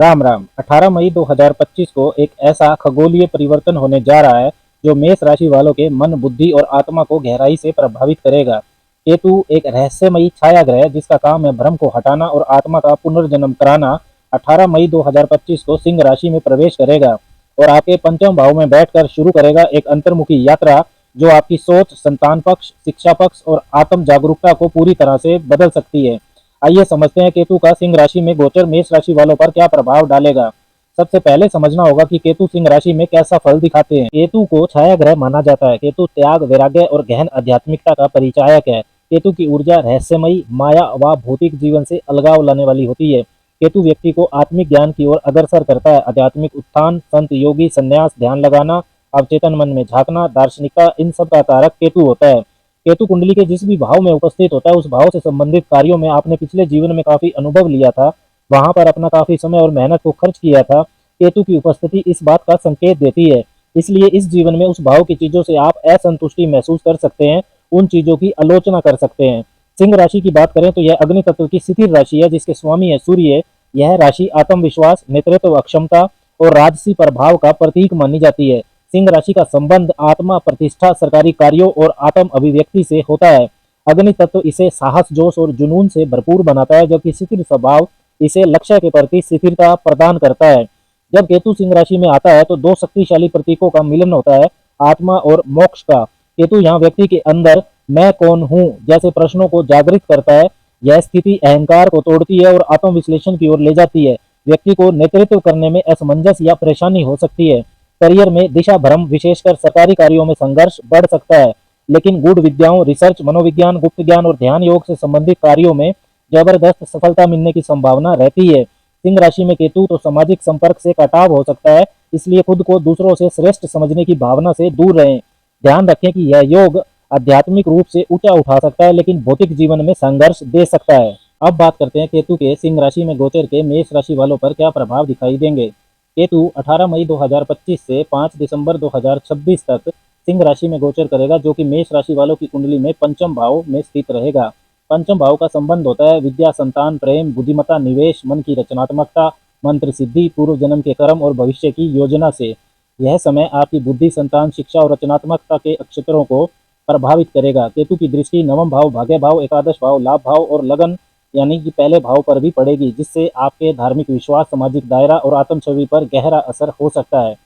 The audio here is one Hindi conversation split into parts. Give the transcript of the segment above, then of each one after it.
राम राम। 18 मई 2025 को एक ऐसा खगोलीय परिवर्तन होने जा रहा है जो मेष राशि वालों के मन, बुद्धि और आत्मा को गहराई से प्रभावित करेगा। केतु एक रहस्यमयी छाया ग्रह जिसका काम है भ्रम को हटाना और आत्मा का पुनर्जन्म कराना। 18 मई 2025 को सिंह राशि में प्रवेश करेगा और आपके पंचम भाव में बैठकर शुरू करेगा एक अंतर्मुखी यात्रा जो आपकी सोच, संतान पक्ष, शिक्षा पक्ष और आत्म जागरूकता को पूरी तरह से बदल सकती है। आइए समझते हैं केतु का सिंह राशि में गोचर मेष राशि वालों पर क्या प्रभाव डालेगा। सबसे पहले समझना होगा कि केतु सिंह राशि में कैसा फल दिखाते हैं। केतु को छाया ग्रह माना जाता है। केतु त्याग, वैराग्य और गहन आध्यात्मिकता का परिचायक है। केतु की ऊर्जा रहस्यमयी, माया व भौतिक जीवन से अलगाव लाने वाली होती है। केतु व्यक्ति को आत्मिक ज्ञान की ओर अग्रसर करता है। आध्यात्मिक उत्थान, संत, योगी, संन्यास, ध्यान लगाना, अवचेतन मन में झांकना, दार्शनिकता, इन सब का कारक केतु होता है। केतु कुंडली के जिस भी भाव में उपस्थित होता है उस भाव से संबंधित कार्यों में आपने पिछले जीवन में काफी अनुभव लिया था, वहां पर अपना काफी समय और मेहनत को खर्च किया था। केतु की उपस्थिति इस बात का संकेत देती है। इसलिए इस जीवन में उस भाव की चीजों से आप असंतुष्टि महसूस कर सकते हैं, उन चीजों की आलोचना कर सकते हैं। सिंह राशि की बात करें तो यह अग्नि तत्व की स्थिर राशि है जिसके स्वामी है सूर्य। यह राशि आत्मविश्वास, नेतृत्व अक्षमता और राजसी प्रभाव का प्रतीक मानी जाती है। सिंह राशि का संबंध आत्मा, प्रतिष्ठा, सरकारी कार्यों और आत्म अभिव्यक्ति से होता है। अग्नि तत्व इसे साहस, जोश और जुनून से भरपूर बनाता है, जबकि स्थिर स्वभाव इसे लक्ष्य के प्रति स्थिरता प्रदान करता है। जब केतु सिंह राशि में आता है तो दो शक्तिशाली प्रतीकों का मिलन होता है, आत्मा और मोक्ष का। केतु यहाँ व्यक्ति के अंदर मैं कौन हूँ जैसे प्रश्नों को जागृत करता है। यह स्थिति अहंकार को तोड़ती है और आत्मविश्लेषण की ओर ले जाती है। व्यक्ति को नेतृत्व करने में असमंजस या परेशानी हो सकती है। करियर में दिशा भ्रम, विशेषकर सरकारी कार्यों में संघर्ष बढ़ सकता है। लेकिन गूढ़ विद्याओं, रिसर्च, मनोविज्ञान, गुप्त ज्ञान और ध्यान योग से संबंधित कार्यों में जबरदस्त सफलता मिलने की संभावना रहती है। सिंह राशि में केतु तो सामाजिक संपर्क से कटाव हो सकता है, इसलिए खुद को दूसरों से श्रेष्ठ समझने की भावना से दूर रहें। ध्यान रखें कि यह योग आध्यात्मिक रूप से ऊंचा उठा सकता है लेकिन भौतिक जीवन में संघर्ष दे सकता है। अब बात करते हैं केतु के सिंह राशि में गोचर के मेष राशि वालों पर क्या प्रभाव दिखाई देंगे। केतु 18 मई 2025 से 5 दिसंबर 2026 तक सिंह राशि में गोचर करेगा, जो कि मेष राशि वालों की कुंडली में पंचम भाव में स्थित रहेगा। पंचम भाव का संबंध होता है विद्या, संतान, प्रेम, बुद्धिमत्ता, निवेश, मन की रचनात्मकता, मंत्र सिद्धि, पूर्व जन्म के कर्म और भविष्य की योजना से। यह समय आपकी बुद्धि, संतान, शिक्षा और रचनात्मकता के क्षेत्रों को प्रभावित करेगा। केतु की दृष्टि नवम भाव, भाग्य भाव, एकादश भाव, लाभ भाव और लगन यानी कि पहले भाव पर भी पड़ेगी, जिससे आपके धार्मिक विश्वास, सामाजिक दायरा और आत्म छवि पर गहरा असर हो सकता है।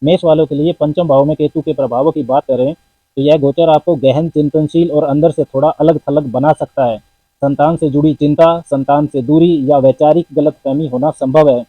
मेष वालों के लिए पंचम भाव में केतु के प्रभावों की बात करें तो यह गोचर आपको गहन, चिंतनशील और अंदर से थोड़ा अलग थलग बना सकता है। संतान से जुड़ी चिंता, संतान से दूरी या वैचारिक गलतफहमी होना संभव है।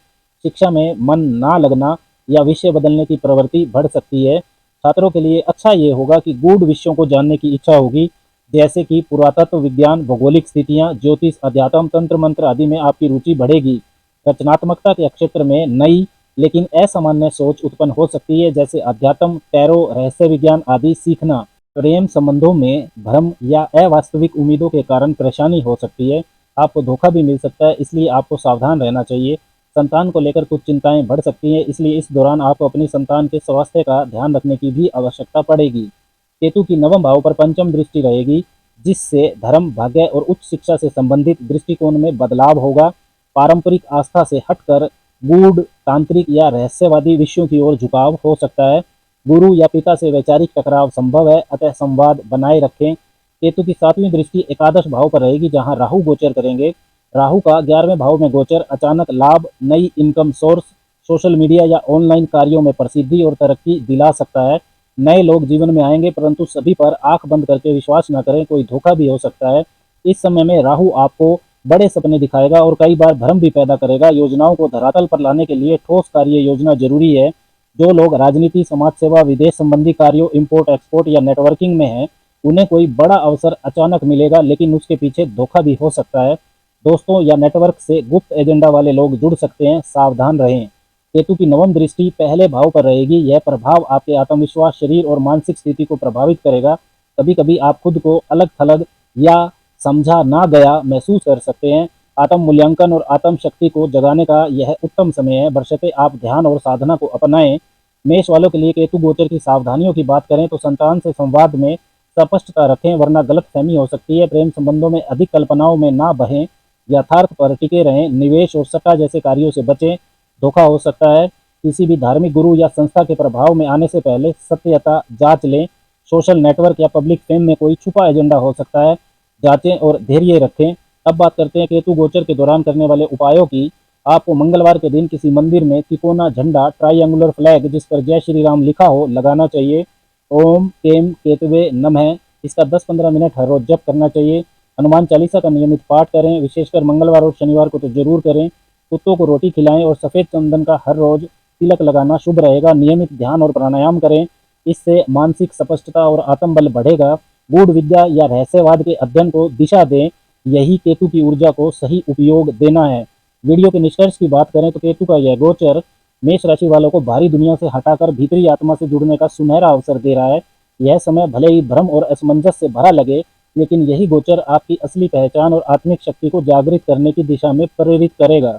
शिक्षा में मन ना लगना या विषय बदलने की प्रवृत्ति बढ़ सकती है। छात्रों के लिए अच्छा ये होगा कि गूढ़ विषयों को जानने की इच्छा होगी, जैसे कि पुरातत्व विज्ञान, भौगोलिक स्थितियां, ज्योतिष, अध्यात्म, तंत्र मंत्र आदि में आपकी रुचि बढ़ेगी। रचनात्मकता के क्षेत्र में नई लेकिन असामान्य सोच उत्पन्न हो सकती है, जैसे अध्यात्म, टैरो, रहस्य विज्ञान आदि सीखना। प्रेम संबंधों में भ्रम या अवास्तविक उम्मीदों के कारण परेशानी हो सकती है। आपको धोखा भी मिल सकता है, इसलिए आपको सावधान रहना चाहिए। संतान को लेकर कुछ चिंताएं बढ़ सकती हैं, इसलिए इस दौरान आपको अपनी संतान के स्वास्थ्य का ध्यान रखने की भी आवश्यकता पड़ेगी। केतु की नवम भाव पर पंचम दृष्टि रहेगी, जिससे धर्म, भाग्य और उच्च शिक्षा से संबंधित दृष्टिकोण में बदलाव होगा। पारंपरिक आस्था से हटकर गूढ़, तांत्रिक या रहस्यवादी विषयों की ओर झुकाव हो सकता है। गुरु या पिता से वैचारिक टकराव संभव है, अतः संवाद बनाए रखें। केतु की सातवीं दृष्टि एकादश भाव पर रहेगी, जहां राहु गोचर करेंगे। राहु का 11वें भाव में गोचर अचानक लाभ, नई इनकम सोर्स, सोशल मीडिया या ऑनलाइन कार्यों में प्रसिद्धि और तरक्की दिला सकता है। नए लोग जीवन में आएंगे, परंतु सभी पर आंख बंद करके विश्वास न करें, कोई धोखा भी हो सकता है। इस समय में राहु आपको बड़े सपने दिखाएगा और कई बार भ्रम भी पैदा करेगा। योजनाओं को धरातल पर लाने के लिए ठोस कार्य योजना जरूरी है। जो लोग राजनीति, समाज सेवा, विदेश संबंधी कार्यों, इंपोर्ट एक्सपोर्ट या नेटवर्किंग में हैं, उन्हें कोई बड़ा अवसर अचानक मिलेगा, लेकिन उसके पीछे धोखा भी हो सकता है। दोस्तों या नेटवर्क से गुप्त एजेंडा वाले लोग जुड़ सकते हैं, सावधान रहें। केतु की नवम दृष्टि पहले भाव पर रहेगी। यह प्रभाव आपके आत्मविश्वास, शरीर और मानसिक स्थिति को प्रभावित करेगा। कभी कभी आप खुद को अलग थलग या समझा ना गया महसूस कर सकते हैं। आत्म मूल्यांकन और आत्म शक्ति को जगाने का यह उत्तम समय है, बशर्ते आप ध्यान और साधना को अपनाएं। मेष वालों के लिए केतु गोचर की सावधानियों की बात करें तो संतान से संवाद में स्पष्टता रखें, वरना गलतफहमी हो सकती है। प्रेम संबंधों में अधिक कल्पनाओं में ना बहें, यथार्थ पर टिके रहें। निवेश और सट्टा जैसे कार्यों से बचें। धोखा हो सकता है। किसी भी धार्मिक गुरु या संस्था के प्रभाव में आने से पहले सत्यता जांच लें। सोशल नेटवर्क या पब्लिक फेम में कोई छुपा एजेंडा हो सकता है, जांचें और धैर्य रखें। अब बात करते हैं केतु गोचर के दौरान करने वाले उपायों की। आपको मंगलवार के दिन किसी मंदिर में तिकोना झंडा, ट्रायंगुलर फ्लैग जिस पर जय श्री राम लिखा हो, लगाना चाहिए। ओम केम केतवे नमः इसका 10-15 मिनट हर रोज जप करना चाहिए। हनुमान चालीसा का नियमित पाठ करें, विशेषकर मंगलवार और शनिवार को तो जरूर करें। कुत्तों को रोटी खिलाएं और सफ़ेद चंदन का हर रोज तिलक लगाना शुभ रहेगा। नियमित ध्यान और प्राणायाम करें, इससे मानसिक स्पष्टता और आत्मबल बढ़ेगा। गूढ़ विद्या या रहस्यवाद के अध्ययन को दिशा दें, यही केतु की ऊर्जा को सही उपयोग देना है। वीडियो के निष्कर्ष की बात करें तो केतु का यह गोचर मेष राशि वालों को बाहरी दुनिया से हटाकर भीतरी आत्मा से जुड़ने का सुनहरा अवसर दे रहा है। यह समय भले ही भ्रम और असमंजस से भरा लगे, लेकिन यही गोचर आपकी असली पहचान और आत्मिक शक्ति को जागृत करने की दिशा में प्रेरित करेगा।